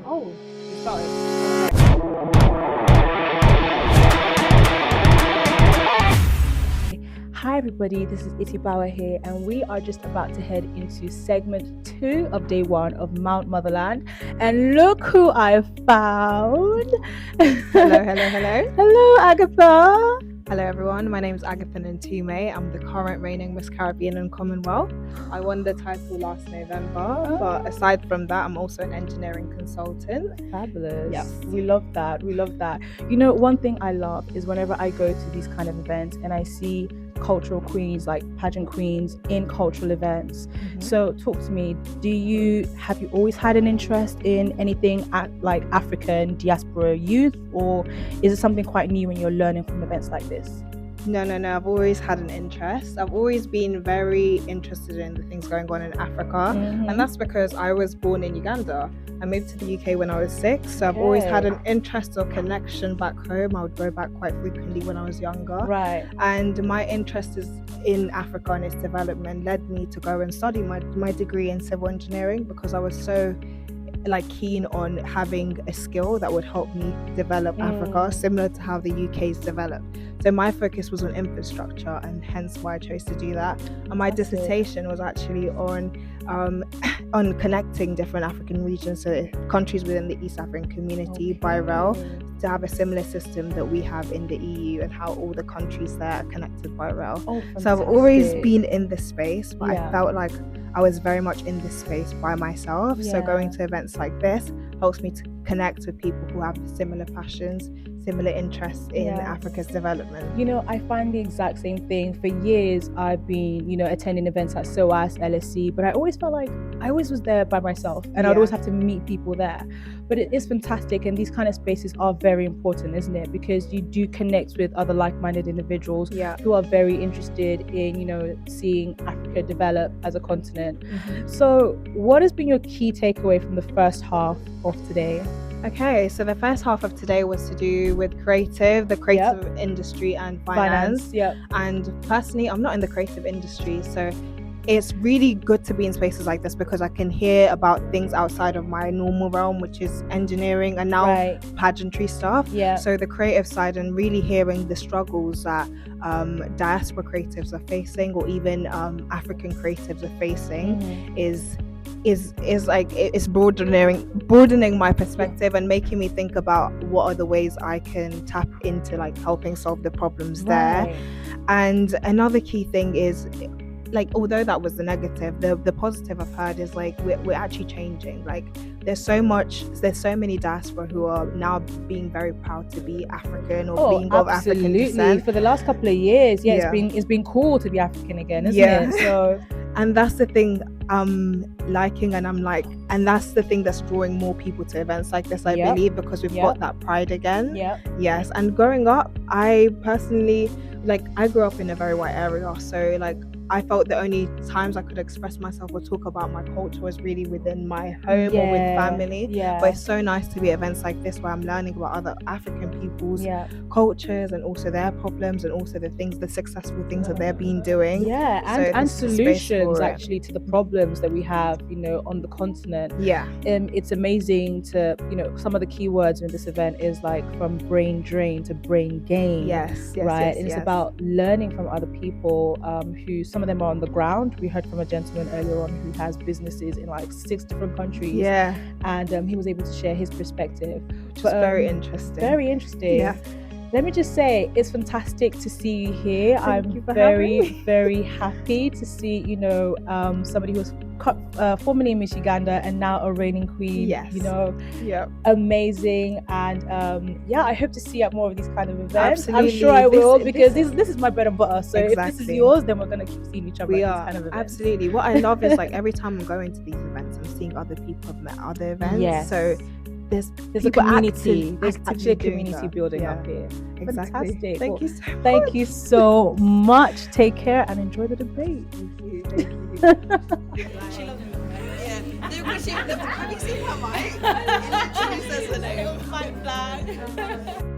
Oh, you started. Hi everybody, this is Itty Bawa here, and we are just about to head into segment 2 of day 1 of Mount Motherland. And look who I found. Hello. Hello, Agatha. Hello everyone, my name is Agatha Nantume. I'm the current reigning Miss Caribbean and Commonwealth. I won the title last November, but aside from that, I'm also an engineering consultant. Fabulous. Yes. We love that. You know, one thing I love is whenever I go to these kind of events and I see cultural queens, like pageant queens in cultural events. So talk to me, have you always had an interest in anything like African diaspora youth, or is it something quite new when you're learning from events like this? No, I've always had an interest. I've always been very interested in the things going on in Africa, and that's because I was born in Uganda. I moved to the UK when I was 6, so I've always had an interest or connection back home. I would go back quite frequently when I was younger. Right. And my interest is in Africa and its development led me to go and study my degree in civil engineering, because I was so keen on having a skill that would help me develop Africa, similar to how the UK's developed. So my focus was on infrastructure, and hence why I chose to do that. And my dissertation was actually on connecting different African regions, so countries within the East African community by rail, to have a similar system that we have in the EU, and how all the countries there are connected by rail. So I've always been in this space, but I felt like I was very much in this space by myself. So going to events like this helps me to connect with people who have similar passions, similar interests in Africa's development. You know, I find the exact same thing. For years, I've been, attending events at SOAS, LSE, but I always felt like I always was there by myself, and I'd always have to meet people there. But it is fantastic, and these kind of spaces are very important, isn't it? Because you do connect with other like-minded individuals who are very interested in, seeing Africa develop as a continent. So what has been your key takeaway from the first half of today? Okay, so the first half of today was to do with the creative industry and finance. And personally, I'm not in the creative industry, so it's really good to be in spaces like this, because I can hear about things outside of my normal realm, which is engineering and now pageantry stuff. So the creative side, and really hearing the struggles that diaspora creatives are facing, or even African creatives are facing, it's broadening my perspective and making me think about what are the ways I can tap into helping solve the problems there. And another key thing is, although that was the negative, the positive I've heard is we're actually changing. There's so many diaspora who are now being very proud to be African, or being of African descent. For the last couple of years, it's been cool to be African again, isn't it? So, and that's the thing I'm liking, and that's the thing that's drawing more people to events like this, I believe, because we've got that pride again. Yes. And growing up, I personally, I grew up in a very white area, so I felt the only times I could express myself or talk about my culture was really within my home or with family. But it's so nice to be at events like this, where I'm learning about other African people's cultures, and also their problems, and also the successful things that they've been doing. And solutions actually to the problems that we have, on the continent. It's amazing to, some of the keywords in this event is from brain drain to brain gain. It's about learning from other people who, some of them are on the ground. We heard from a gentleman earlier on who has businesses in 6 different countries. And he was able to share his perspective. Which is very interesting. Let me just say, it's fantastic to see you here. I'm very happy to see, somebody who was formerly Miss Uganda and now a reigning queen. Amazing. And I hope to see you at more of these kind of events. Absolutely. I'm sure I will, because this is my bread and butter. So if this is yours, then we're going to keep seeing each other at these kind of events. Absolutely. What I love is every time I'm going to these events, I'm seeing other people from other events. So there's a community. There's actually a community building up here. Exactly. Fantastic. Thank you so much. Thank you so much. Take care and enjoy the debate. Thank you. She loves me. Have you seen her mic? It literally says her name. Fight flag.